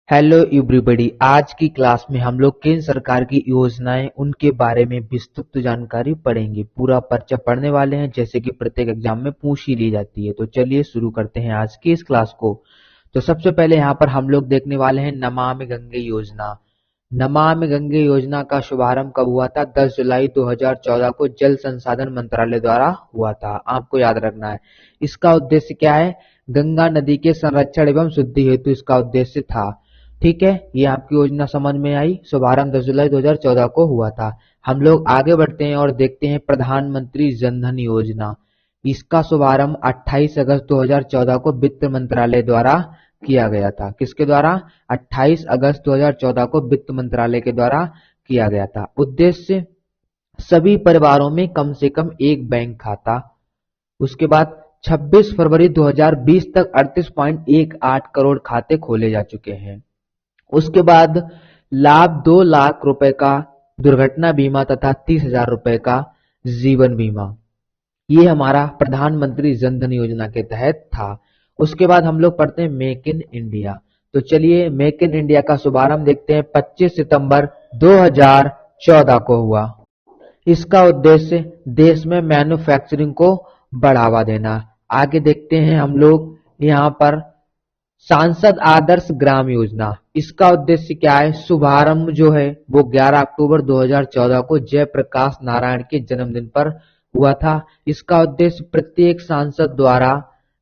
Hello everybody. आज की class में हम लोग केंद्र सरकार की योजनाएं उनके बारे में विस्तृत जानकारी पढ़ेंगे। पूरा पर्चा पढ़ने वाले हैं जैसे कि प्रत्येक एग्जाम में पूछ ही ली जाती है। तो चलिए शुरू करते हैं आज की इस क्लास को। तो सबसे पहले यहाँ पर हम लोग देखने वाले हैं नमामि गंगे योजना। नमामि गंगे योजना का शुभारंभ कब हुआ था? 10 जुलाई 2014 को जल संसाधन मंत्रालय द्वारा हुआ था। आपको याद रखना है। इसका उद्देश्य क्या है? गंगा नदी के संरक्षण एवं शुद्धि हेतु इसका उद्देश्य था। ठीक है, ये आपकी योजना समझ में आई। शुभारंभ 10 जुलाई 2014 को हुआ था। हम लोग आगे बढ़ते हैं और देखते हैं प्रधानमंत्री जन धन योजना। इसका शुभारंभ 28 अगस्त 2014 को वित्त मंत्रालय द्वारा किया गया था। किसके द्वारा? 28 अगस्त 2014 को वित्त मंत्रालय के द्वारा किया गया था। उद्देश्य सभी परिवारों में कम से कम एक बैंक खाता। उसके बाद 26 फरवरी 2020 तक 38.18 करोड़ खाते खोले जा चुके हैं। उसके बाद लाभ 2 लाख रुपए का दुर्घटना बीमा तथा 30,000 रुपए का जीवन बीमा। ये हमारा प्रधानमंत्री जन धन योजना के तहत था। उसके बाद हम लोग पढ़ते हैं मेक इन इंडिया। तो चलिए मेक इन इंडिया का शुभारंभ देखते हैं। 25 सितंबर 2014 को हुआ। इसका उद्देश्य देश में मैन्युफैक्चरिंग को बढ़ावा देना। आगे देखते हैं हम लोग यहाँ पर सांसद आदर्श ग्राम योजना। इसका उद्देश्य क्या है? शुभारंभ जो है वो 11 अक्टूबर 2014 को जयप्रकाश नारायण के जन्मदिन पर हुआ था। इसका उद्देश्य प्रत्येक सांसद द्वारा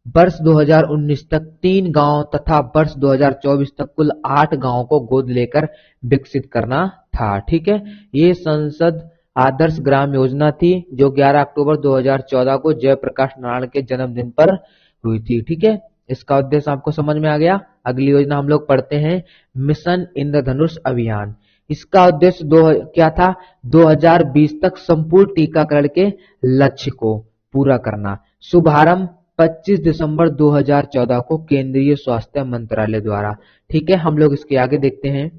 वर्ष 2019 तक 3 गांव तथा वर्ष 2024 तक कुल 8 गांवों को गोद लेकर विकसित करना था। ठीक है, ये संसद आदर्श ग्राम योजना थी जो 11 अक्टूबर 2014 को जयप्रकाश नारायण के जन्मदिन पर हुई थी। ठीक है, इसका उद्देश्य आपको समझ में आ गया। अगली योजना हम लोग पढ़ते हैं मिशन इंद्रधनुष अभियान। इसका उद्देश्य क्या था? 2020 तक संपूर्ण टीकाकरण के लक्ष्य को पूरा करना। शुभारंभ 25 दिसंबर 2014 को केंद्रीय स्वास्थ्य मंत्रालय द्वारा। ठीक है, हम लोग इसके आगे देखते हैं।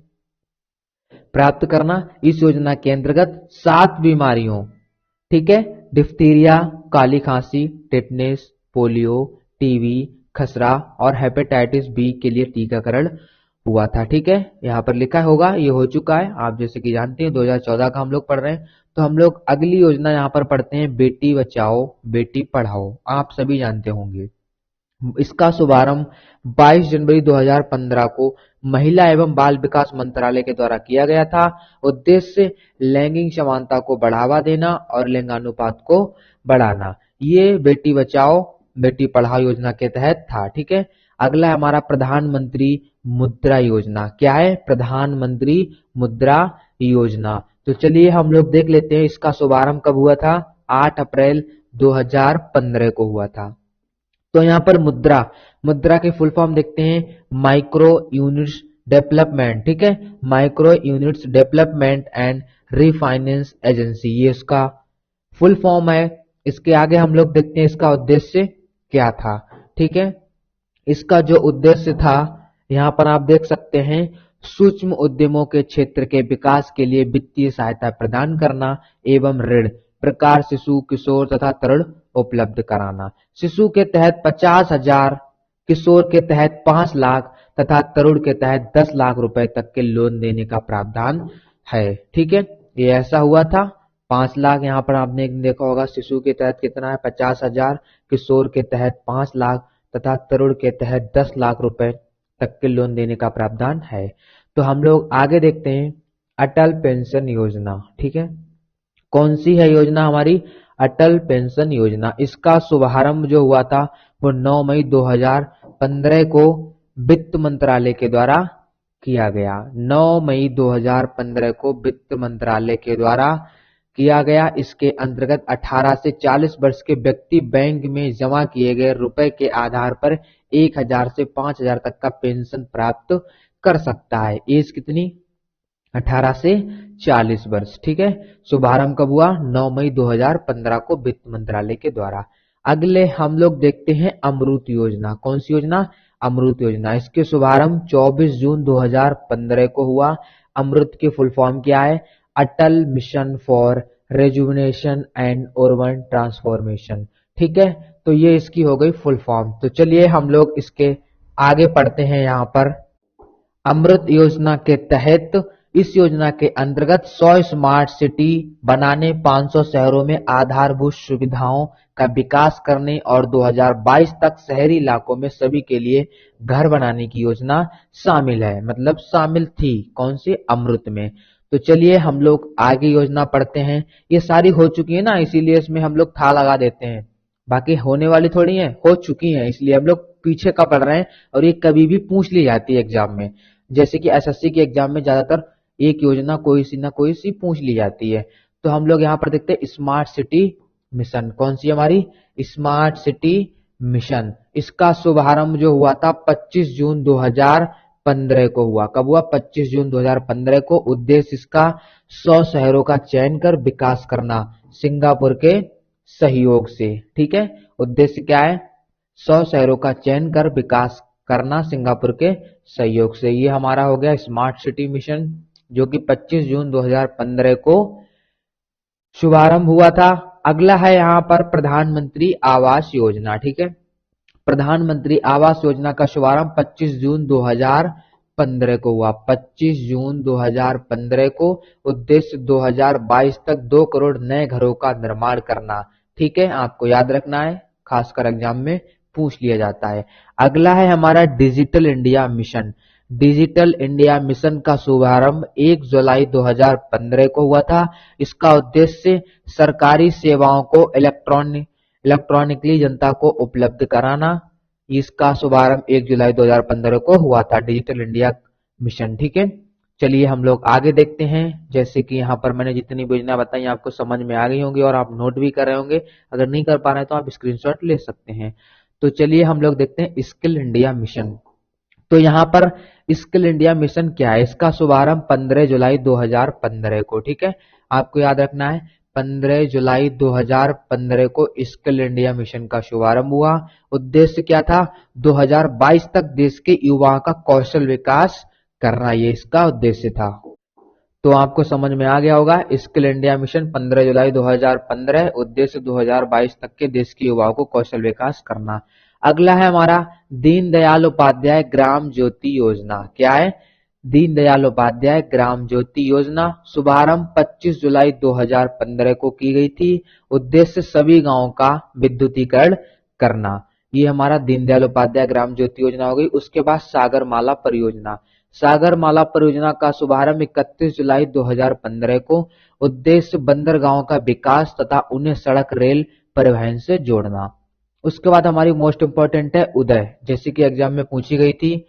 प्राप्त करना। इस योजना के अंतर्गत 7 बीमारियों, ठीक है, डिप्थीरिया, काली खांसी, टेटनेस, पोलियो, टीबी, खसरा और हेपेटाइटिस बी के लिए टीकाकरण हुआ था। ठीक है, यहाँ पर लिखा होगा, ये हो चुका है। आप जैसे कि जानते हैं 2014 का हम लोग पढ़ रहे हैं। तो हम लोग अगली योजना यहाँ पर पढ़ते हैं बेटी बचाओ बेटी पढ़ाओ। आप सभी जानते होंगे। इसका शुभारंभ 22 जनवरी 2015 को महिला एवं बाल विकास मंत्रालय के द्वारा किया गया था। उद्देश्य लैंगिक समानता को बढ़ावा देना और लिंगानुपात को बढ़ाना। ये बेटी बचाओ बेटी पढ़ाओ योजना के तहत था। ठीक है, अगला हमारा प्रधानमंत्री मुद्रा योजना। क्या है? प्रधानमंत्री मुद्रा योजना। तो चलिए हम लोग देख लेते हैं इसका शुभारंभ कब हुआ था। 8 अप्रैल 2015 को हुआ था। तो यहाँ पर मुद्रा के फुल फॉर्म देखते हैं, माइक्रो यूनिट्स डेवलपमेंट। ठीक है, micro units development and refinance agency, ये इसका फुल फॉर्म है। इसके आगे हम लोग देखते हैं इसका उद्देश्य क्या था। ठीक है, इसका जो उद्देश्य था यहाँ पर आप देख सकते हैं, सूक्ष्म उद्यमों के क्षेत्र के विकास के लिए वित्तीय सहायता प्रदान करना एवं ऋण प्रकार शिशु, किशोर तथा तरुण उपलब्ध कराना। शिशु के तहत 50,000, किशोर के तहत 5 लाख तथा तरुण के तहत 10 लाख रुपए तक के लोन देने का प्रावधान है। ठीक है, ये ऐसा हुआ था। 5 लाख यहाँ पर आपने देखा होगा। शिशु के तहत कितना है? 50,000, किशोर के तहत 5 लाख तथा तरुण के तहत 10 लाख रुपए तक के लोन देने का प्रावधान है। तो हम लोग आगे देखते हैं अटल पेंशन योजना। ठीक है, कौन सी है योजना हमारी? अटल पेंशन योजना। इसका शुभारंभ जो हुआ था वो 9 मई 2015 को वित्त मंत्रालय के द्वारा किया गया। 9 मई 2015 को वित्त मंत्रालय के द्वारा किया गया। इसके अंतर्गत 18 से 40 वर्ष के व्यक्ति बैंक में जमा किए गए रुपए के आधार पर 1,000 से 5,000 तक का पेंशन प्राप्त कर सकता है। एज कितनी? 18 से 40 वर्ष। ठीक है, शुभारंभ कब हुआ? 9 मई 2015 को वित्त मंत्रालय के द्वारा। अगले हम लोग देखते हैं अमृत योजना। कौन सी योजना? अमृत योजना। इसके शुभारंभ 24 जून 2015 को हुआ। अमृत के फुल फॉर्म क्या है? Atal mission for rejuvenation and urban transformation. ठीक है, तो ये इसकी हो गई फुल फॉर्म। तो चलिए हम लोग इसके आगे पढ़ते हैं। यहाँ पर अमृत योजना के तहत इस योजना के अंतर्गत 100 स्मार्ट सिटी बनाने, 500 शहरों में आधारभूत सुविधाओं का विकास करने और 2022 तक शहरी इलाकों में सभी के लिए घर बनाने की योजना शामिल है। मतलब शामिल थी कौन सी? अमृत में। तो चलिए हम लोग आगे योजना पढ़ते हैं। ये सारी हो चुकी है ना, इसीलिए इसमें हम लोग था लगा देते हैं, बाकी होने वाली थोड़ी है, हो चुकी है, इसलिए हम लोग पीछे का पढ़ रहे हैं। और ये कभी भी पूछ ली जाती है एग्जाम में, जैसे कि एसएससी के एग्जाम में ज्यादातर एक योजना कोई सी ना कोई सी पूछ ली जाती है। तो हम लोग यहाँ पर देखते हैं स्मार्ट सिटी मिशन। कौन सी हमारी? Smart city mission. इसका शुभारंभ जो हुआ था 25 जून 2015 को हुआ। कब हुआ? 25 जून 2015 को। उद्देश्य इसका 100 शहरों का चयन कर विकास करना सिंगापुर के सहयोग से। ठीक है, उद्देश्य क्या है? 100 शहरों का चयन कर विकास करना सिंगापुर के सहयोग से। ये हमारा हो गया स्मार्ट सिटी मिशन, जो कि 25 जून 2015 को शुभारंभ हुआ था। अगला है यहाँ पर प्रधानमंत्री आवास योजना। ठीक है, प्रधानमंत्री आवास योजना का शुभारंभ 25 जून 2015 को हुआ। 25 जून 2015 को। उद्देश्य 2022 तक 2 करोड़ नए घरों का निर्माण करना। ठीक है, आपको याद रखना है, खासकर एग्जाम में पूछ लिया जाता है। अगला है हमारा digital India mission. Digital India mission का शुभारंभ 1 जुलाई 2015 को हुआ था। इसका उद्देश्य सरकारी सेवाओं को इलेक्ट्रॉनिकली जनता को उपलब्ध कराना। इसका शुभारंभ 1 जुलाई 2015 को हुआ था, डिजिटल इंडिया मिशन। ठीक है, चलिए हम लोग आगे देखते हैं। जैसे कि यहाँ पर मैंने जितनी योजना बताई आपको समझ में आ गई होंगी और आप नोट भी कर रहे होंगे। अगर नहीं कर पा रहे तो आप स्क्रीनशॉट ले सकते हैं। तो चलिए हम लोग देखते हैं स्किल इंडिया मिशन। तो यहाँ पर स्किल इंडिया मिशन क्या है? इसका शुभारंभ 15 जुलाई 2015 को। ठीक है, आपको याद रखना है 15 जुलाई 2015 को स्किल इंडिया मिशन का शुभारंभ हुआ। उद्देश्य क्या था? 2022 तक देश के युवाओं का कौशल विकास करना, ये इसका उद्देश्य था। तो आपको समझ में आ गया होगा, स्किल इंडिया मिशन 15 जुलाई 2015, उद्देश्य 2022 तक के देश के युवाओं को कौशल विकास करना। अगला है हमारा दीनदयाल उपाध्याय ग्राम ज्योति योजना। क्या है? दीनदयाल उपाध्याय ग्राम ज्योति योजना। शुभारंभ 25 जुलाई 2015 को की गई थी। उद्देश्य सभी गांवों का विद्युतीकरण करना। ये हमारा दीनदयाल उपाध्याय ग्राम ज्योति योजना हो गई। उसके बाद सागरमाला परियोजना। सागरमाला परियोजना का शुभारंभ 31 जुलाई 2015 को। उद्देश्य बंदरगाहों का विकास तथा उन्हें सड़क रेल परिवहन से जोड़ना। उसके बाद हमारी मोस्ट इंपोर्टेंट है उदय, जैसे कि एग्जाम में पूछी गई थी।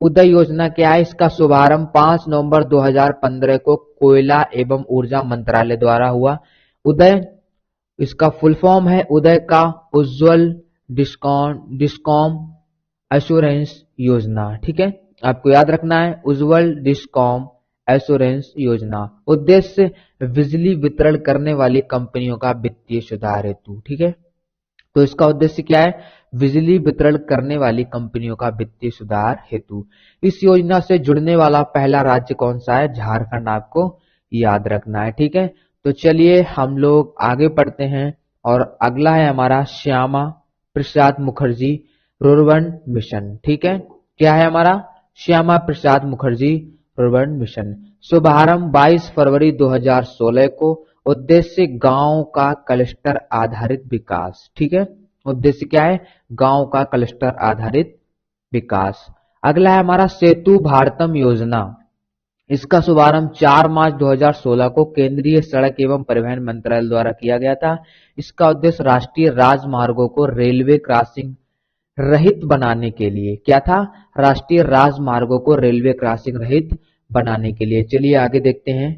उदय योजना क्या है? इसका शुभारंभ 5 नवंबर 2015 को कोयला एवं ऊर्जा मंत्रालय द्वारा हुआ। उदय, इसका फुल फॉर्म है उदय का उज्जवल डिस्कॉम एश्योरेंस योजना। ठीक है, आपको याद रखना है उज्जवल डिस्कॉम एश्योरेंस योजना। उद्देश्य बिजली वितरण करने वाली कंपनियों का वित्तीय सुधार हेतु। ठीक है, तो इसका उद्देश्य क्या है? बिजली वितरण करने वाली कंपनियों का वित्तीय सुधार हेतु। इस योजना से जुड़ने वाला पहला राज्य कौन सा है? झारखंड, आपको याद रखना है। ठीक है, तो चलिए हम लोग आगे पढ़ते हैं। और अगला है हमारा श्यामा प्रसाद मुखर्जी रुर्बन मिशन। ठीक है, क्या है हमारा? Shyama Prasad Mukherjee rurban mission. शुभारंभ 22 फरवरी 2016 को। उद्देश्य गांव का क्लस्टर आधारित विकास। ठीक है, उद्देश्य क्या है? गांव का क्लस्टर आधारित विकास। अगला है हमारा सेतु भारतम योजना। इसका शुभारंभ 4 मार्च 2016 को केंद्रीय सड़क एवं परिवहन मंत्रालय द्वारा किया गया था। इसका उद्देश्य राष्ट्रीय राजमार्गों को रेलवे क्रॉसिंग रहित बनाने के लिए। क्या था? राष्ट्रीय राजमार्गों को रेलवे क्रॉसिंग रहित बनाने के लिए। चलिए आगे देखते हैं।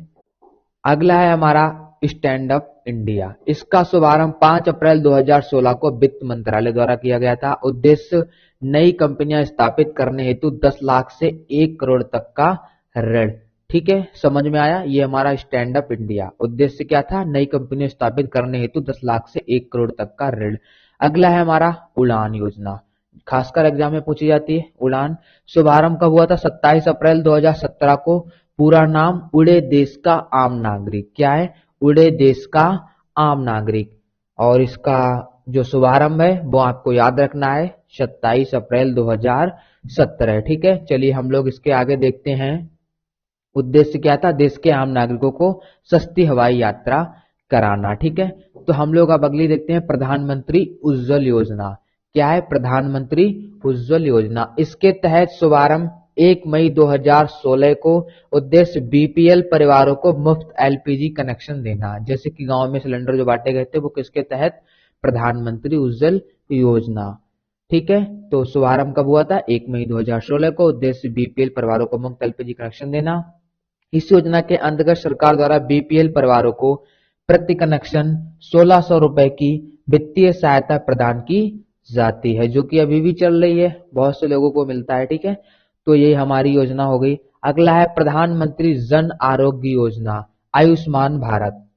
अगला है हमारा स्टैंड अप इंडिया। इसका शुभारंभ 5 अप्रैल 2016 को वित्त मंत्रालय द्वारा किया गया था। उद्देश्य नई कंपनियां स्थापित करने हेतु 10 लाख से 1 करोड़ तक का ऋण। ठीक है, समझ में आया? ये हमारा स्टैंड अप इंडिया। उद्देश्य क्या था? नई कंपनियां स्थापित करने हेतु 10 लाख से 1 करोड़ तक का ऋण। अगला है हमारा उड़ान योजना, खासकर एग्जाम में पूछी जाती है। उड़ान शुभारंभ कब हुआ था? 27 अप्रैल 2017 को। पूरा नाम उड़े देश का आम नागरिक। क्या है? उड़े देश का आम नागरिक। और इसका जो शुभारंभ है वो आपको याद रखना है 27 अप्रैल 2017 2017। ठीक है, चलिए हम लोग इसके आगे देखते हैं। उद्देश्य क्या था? देश के आम नागरिकों को सस्ती हवाई यात्रा कराना। ठीक है, तो हम लोग अब अगली देखते हैं, प्रधानमंत्री उज्ज्वल योजना। क्या है प्रधानमंत्री उज्ज्वल योजना? इसके तहत शुभारंभ 1 मई 2016 को। उद्देश्य बीपीएल परिवारों को मुफ्त एलपीजी कनेक्शन देना। जैसे कि गांव में सिलेंडर जो बांटे गए थे वो किसके तहत? प्रधानमंत्री उज्ज्वल योजना। ठीक है, तो शुभारंभ कब हुआ था? 1 मई 2016 को। उद्देश्य बीपीएल परिवारों को मुफ्त एलपीजी कनेक्शन देना। इस योजना के अंतर्गत सरकार द्वारा बीपीएल परिवारों को प्रति कनेक्शन 1600 रुपए की वित्तीय सहायता प्रदान की जाती है, जो कि अभी भी चल रही है, बहुत से लोगों को मिलता है। ठीक है, तो ये हमारी योजना हो गई। अगला है प्रधानमंत्री जन आरोग्य योजना, आयुष्मान भारत।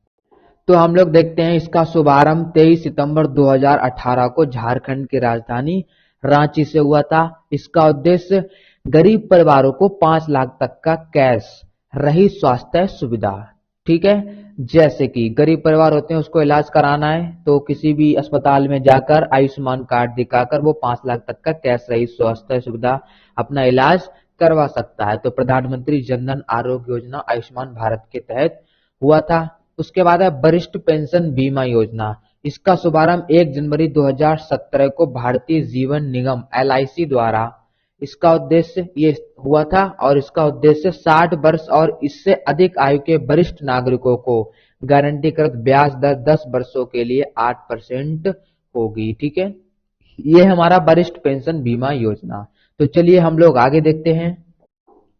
तो हम लोग देखते हैं, इसका शुभारंभ 23 सितंबर 2018 को झारखंड की राजधानी रांची से हुआ था। इसका उद्देश्य गरीब परिवारों को 5 लाख तक का कैश रहित स्वास्थ्य सुविधा। ठीक है, जैसे कि गरीब परिवार होते हैं, उसको इलाज कराना है तो किसी भी अस्पताल में जाकर आयुष्मान कार्ड दिखाकर वो 5 लाख तक का कैश रहित स्वास्थ्य सुविधा अपना इलाज करवा सकता है। तो प्रधानमंत्री जन धन आरोग्य योजना आयुष्मान भारत के तहत हुआ था। उसके बाद है वरिष्ठ पेंशन बीमा योजना। इसका शुभारंभ 1 जनवरी 2017 को भारतीय जीवन निगम एलआईसी द्वारा इसका उद्देश्य ये हुआ था, और इसका उद्देश्य 60 वर्ष और इससे अधिक आयु के वरिष्ठ नागरिकों को गारंटीकृत ब्याज दर 10 वर्षों के लिए 8% होगी। ठीक है, ये हमारा वरिष्ठ पेंशन बीमा योजना। तो चलिए हम लोग आगे देखते हैं।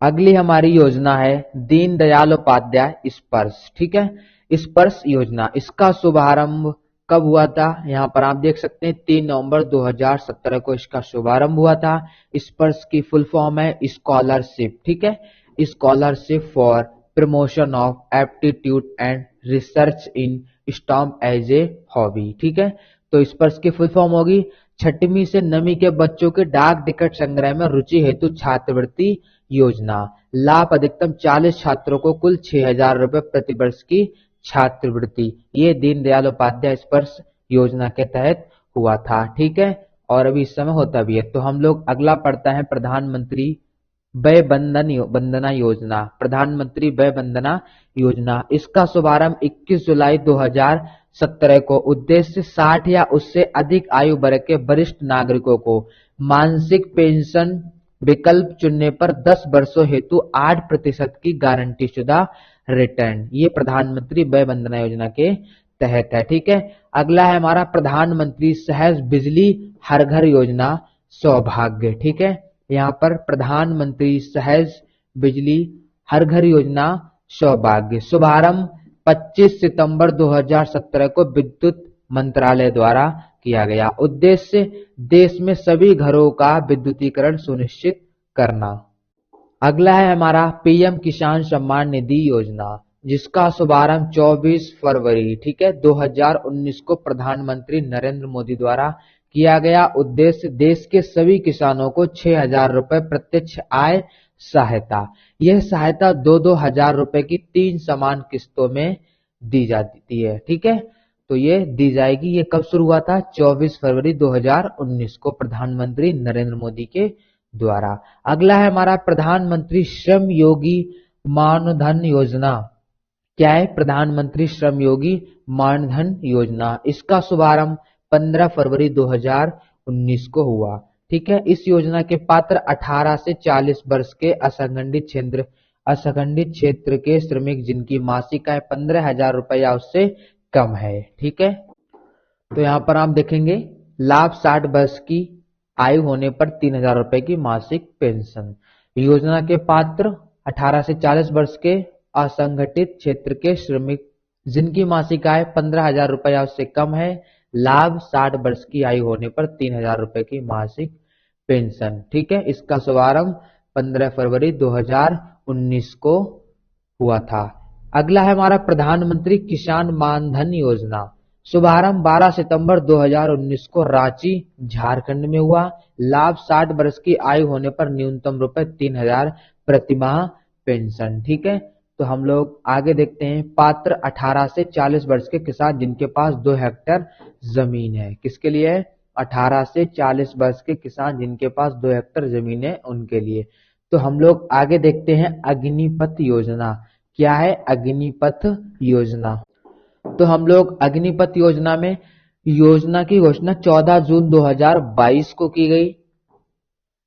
अगली हमारी योजना है दीनदयाल उपाध्याय स्पर्श। ठीक है, स्पर्श योजना। इसका शुभारंभ कब हुआ था? यहाँ पर आप देख सकते हैं 3 नवंबर 2017 को इसका शुभारंभ हुआ था। स्पर्श की फुल फॉर्म है स्कॉलरशिप। ठीक है, scholarship for promotion of aptitude and research in STEM as a hobby. ठीक है, तो स्पर्श की फुल फॉर्म होगी 6वीं से 9वीं के बच्चों के डाक टिकट संग्रह में रुचि हेतु छात्रवृत्ति योजना। लाभ अधिकतम 40 छात्रों को कुल 6000 रुपए प्रति वर्ष की छात्रवृत्ति। ये दीनदयाल उपाध्याय स्पर्श योजना के तहत हुआ था। ठीक है, और अभी इस समय होता भी है। तो हम लोग अगला पढ़ता है प्रधानमंत्री वय वंदना योजना। प्रधानमंत्री वय वंदना योजना। इसका शुभारंभ 21 जुलाई 2017 को। उद्देश्य 60 या उससे अधिक आयु वर्ग के वरिष्ठ नागरिकों को मासिक पेंशन विकल्प चुनने पर 10 वर्षों हेतु 8% की गारंटी शुदा रिटर्न। ये प्रधानमंत्री वय वंदना योजना के तहत है। ठीक है, अगला है हमारा प्रधानमंत्री सहज बिजली हर घर योजना सौभाग्य। ठीक है, यहाँ पर प्रधानमंत्री सहज बिजली हर घर योजना सौभाग्य। शुभारंभ 25 सितंबर 2017 को विद्युत मंत्रालय द्वारा किया गया। उद्देश्य देश में सभी घरों का विद्युतीकरण सुनिश्चित करना। अगला है हमारा पीएम किसान सम्मान निधि योजना, जिसका शुभारंभ 24 फरवरी 2019 को प्रधानमंत्री नरेंद्र मोदी द्वारा किया गया। उद्देश्य देश के सभी किसानों को 6000 रुपए प्रत्यक्ष आय सहायता। यह सहायता 2-2 हजार रुपए की 3 समान किस्तों में दी जाती है। ठीक है, तो ये दी जाएगी। ये कब शुरू हुआ था? 24 फरवरी 2019 को प्रधानमंत्री नरेंद्र मोदी के द्वारा। अगला है हमारा प्रधानमंत्री श्रम योगी मानधन योजना। क्या है? प्रधानमंत्री श्रम योगी मानधन योजना। इसका शुभारंभ 15 फरवरी 2019 को हुआ। ठीक है, इस योजना के पात्र 18 से 40 वर्ष के असंगठित क्षेत्र के श्रमिक जिनकी मासिक आय 15,000 रुपए या उससे कम है। ठीक है, तो यहाँ पर आप देखेंगे लाभ 60 वर्ष की आयु होने पर 3,000 रुपए की मासिक पेंशन। योजना के पात्र 18 से 40 वर्ष के असंगठित क्षेत्र के श्रमिक जिनकी मासिक आय 15,000 रुपए या उससे कम है। लाभ 60 वर्ष की आयु होने पर 3,000 रुपए की मासिक पेंशन। ठीक है, इसका शुभारंभ 15 फरवरी 2019 को हुआ था। अगला है हमारा प्रधानमंत्री किसान मानधन योजना। शुभारंभ 12 सितंबर 2019 को रांची झारखंड में हुआ। लाभ 60 वर्ष की आयु होने पर न्यूनतम रुपए 3,000 प्रतिमाह पेंशन। ठीक है, तो हम लोग आगे देखते हैं। पात्र 18 से 40 वर्ष के किसान जिनके पास 2 हेक्टेयर जमीन है। किसके लिए है? 18 से 40 वर्ष के किसान जिनके पास 2 हेक्टेयर जमीन है उनके लिए। तो हम लोग आगे देखते हैं अग्निपथ योजना। क्या है अग्निपथ योजना? तो हम लोग अग्निपथ योजना में योजना की घोषणा 14 जून 2022 को की गई।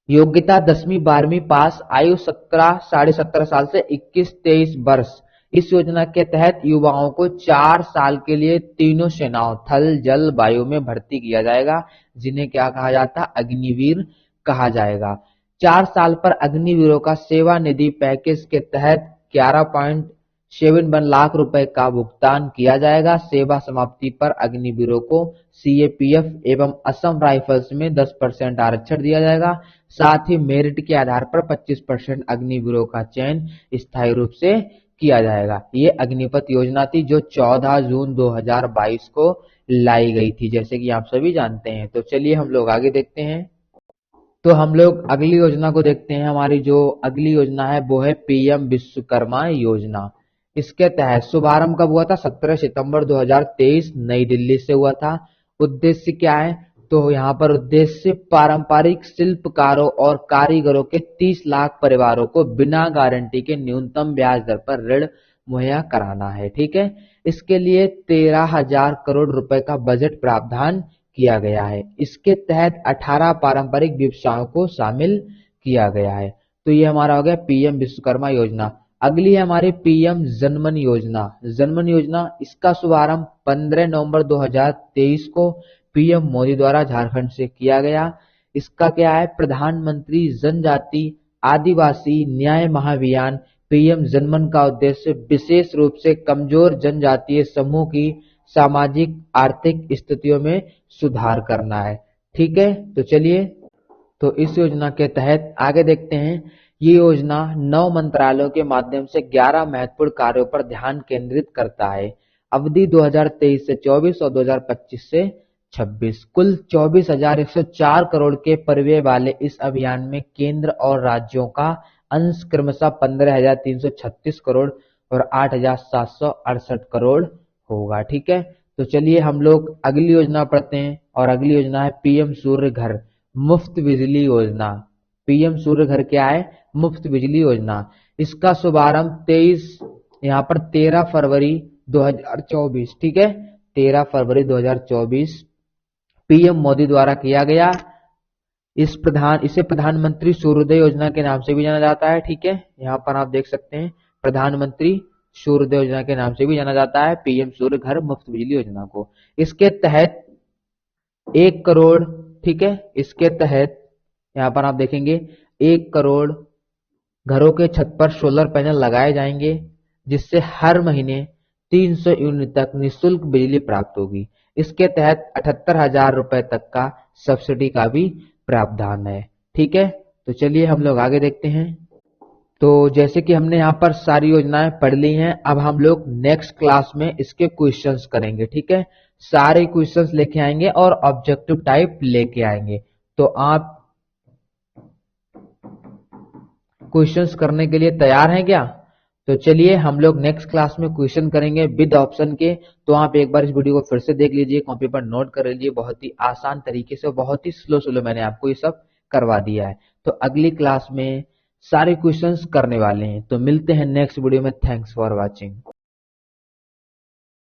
योग्यता 10वीं 12वीं पास, आयु 17.5 साल से 21-23 वर्ष। इस योजना के तहत युवाओं को 4 साल के लिए तीनों सेनाओं थल जल वायु में भर्ती किया जाएगा, जिन्हें क्या कहा जाता है? अग्निवीर कहा जाएगा। 4 साल पर अग्निवीरों का सेवा निधि पैकेज के तहत 11.71 लाख रुपए का भुगतान किया जाएगा। सेवा समाप्ति पर अग्निवीरों को सीएपीएफ एवं असम राइफल्स में 10% आरक्षण दिया जाएगा। साथ ही मेरिट के आधार पर 25% अग्निवीरों का चयन स्थायी रूप से किया जाएगा। ये अग्निपथ योजना थी जो 14 जून 2022 को लाई गई थी, जैसे कि आप सभी जानते हैं। तो चलिए हम लोग आगे देखते हैं। तो हम लोग अगली योजना को देखते हैं। हमारी जो अगली योजना है वो है पीएम विश्वकर्मा योजना। इसके तहत शुभारंभ कब हुआ था? 17 सितंबर 2023 नई दिल्ली से हुआ था। उद्देश्य क्या है? तो यहाँ पर उद्देश्य पारंपरिक शिल्पकारों और कारीगरों के 30 लाख परिवारों को बिना गारंटी के न्यूनतम ब्याज दर पर ऋण मुहैया कराना है। ठीक है, इसके लिए 13,000 करोड़ रुपए का बजट प्रावधान किया गया है। इसके तहत 18 पारंपरिक व्यवसायों को शामिल किया गया है। तो ये हमारा हो गया पीएम विश्वकर्मा योजना। अगली है हमारी पीएम जनमन योजना। जनमन योजना, इसका शुभारंभ 15 नवंबर 2023 को पीएम मोदी द्वारा झारखंड से किया गया। इसका क्या है? प्रधानमंत्री जनजाति आदिवासी न्याय महाअभियान पीएम जनमन का उद्देश्य विशेष रूप से कमजोर जनजातीय समूह की सामाजिक आर्थिक स्थितियों में सुधार करना है। ठीक है, तो चलिए तो इस योजना के तहत आगे देखते हैं। ये योजना 9 मंत्रालयों के माध्यम से 11 महत्वपूर्ण कार्यों पर ध्यान केंद्रित करता है। अवधि 2023 से 24 और 2025 से 26। कुल 24,104 करोड़ के परिव्यय वाले इस अभियान में केंद्र और राज्यों का अंश क्रमशः 15,336 करोड़ और 8,768 करोड़ होगा। ठीक है, तो चलिए हम लोग अगली योजना पढ़ते हैं। और अगली योजना है पीएम सूर्य घर मुफ्त बिजली योजना। पीएम सूर्य घर क्या है? मुफ्त बिजली योजना। इसका शुभारंभ 13 फरवरी 2024, ठीक है, 13 फरवरी 2024 पीएम मोदी द्वारा किया गया। इसे प्रधानमंत्री सूर्योदय योजना के नाम से भी जाना जाता है। ठीक है, यहाँ पर आप देख सकते हैं प्रधानमंत्री सूर्योदय योजना के नाम से भी जाना जाता है पीएम सूर्य घर मुफ्त बिजली योजना को। इसके तहत 1 करोड़, ठीक है, इसके तहत यहाँ पर आप देखेंगे 1 करोड़ घरों के छत पर सोलर पैनल लगाए जाएंगे, जिससे हर महीने 300 यूनिट तक निःशुल्क बिजली प्राप्त होगी। इसके तहत 78,000 रुपए तक का सब्सिडी का भी प्रावधान है। ठीक है, तो चलिए हम लोग आगे देखते हैं। तो जैसे कि हमने यहाँ पर सारी योजनाएं पढ़ ली हैं, अब हम लोग नेक्स्ट क्लास में इसके क्वेश्चंस करेंगे। ठीक है, सारे क्वेश्चंस लेके आएंगे और ऑब्जेक्टिव टाइप लेके आएंगे। तो आप क्वेश्चंस करने के लिए तैयार हैं क्या? तो चलिए हम लोग नेक्स्ट क्लास में क्वेश्चन करेंगे विद ऑप्शन के। तो आप एक बार इस वीडियो को फिर से देख लीजिए, कॉपी पर नोट कर लीजिए। बहुत ही आसान तरीके से, बहुत ही स्लो मैंने आपको ये सब करवा दिया है। तो अगली क्लास में सारे क्वेश्चंस करने वाले हैं। तो मिलते हैं नेक्स्ट वीडियो में। Thanks for watching.